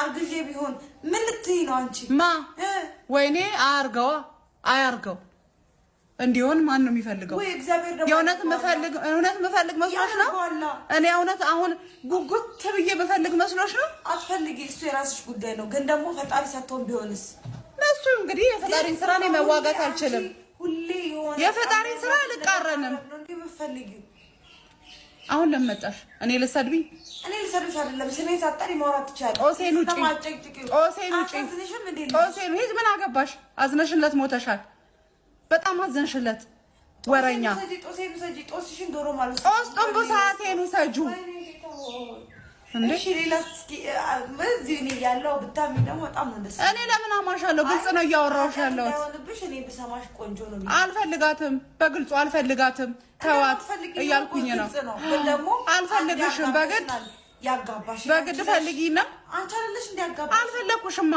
አርግዤ ቢሆን ምን ልትይ ነው አንቺ? ማ ወይኔ አያርገው እንዲሆን ማን ነው የሚፈልገው? ወይ እግዚአብሔር ደግሞ የእውነት መፈልግ መስሎሽ ነው? እኔ እውነት አሁን ጉጉት ብዬ መፈልግ መስሎሽ ነው? አትፈልጊ፣ እሱ የራስሽ ጉዳይ ነው። ግን ደግሞ ፈጣሪ ሰጥቶን ቢሆንስ? እሱ እንግዲህ የፈጣሪን ስራ ነው መዋጋት አልችልም። ሁሌ የሆነ የፈጣሪን ስራ አልቃረንም። አሁን ለመጣሽ እኔ ልሰድብኝ? እኔ ልሰድብሽ አይደለም። ስሜን ሳጠሪ ማውራት ትችያለሽ። ጦሴን ውጪ። ሂድ። ምን አገባሽ? አዝነሽለት ሞተሻል። በጣም አዘንሽለት። ወረኛ ጦስሽን ዶሮ ማለት ጦስ ጥንቡ ሰዓቴን ውሰጁ። እሺ ሌላስ? እስኪ በዚህ ነው ያለው። ብታሚ ደግሞ በጣም ነው ደስ። እኔ ለምን አማሻለሁ? ግልጽ ነው እያወራሁሽ ያለሁት። እኔ ብሰማሽ ቆንጆ ነው። አልፈልጋትም፣ በግልጹ አልፈልጋትም። ተዋት እያልኩኝ ነው። ግን ደግሞ አልፈልግሽም። በግድ ያጋባሽ በግድ ፈልጊና አንቺ አይደለሽ እንዲያጋባሽ። አልፈለኩሽማ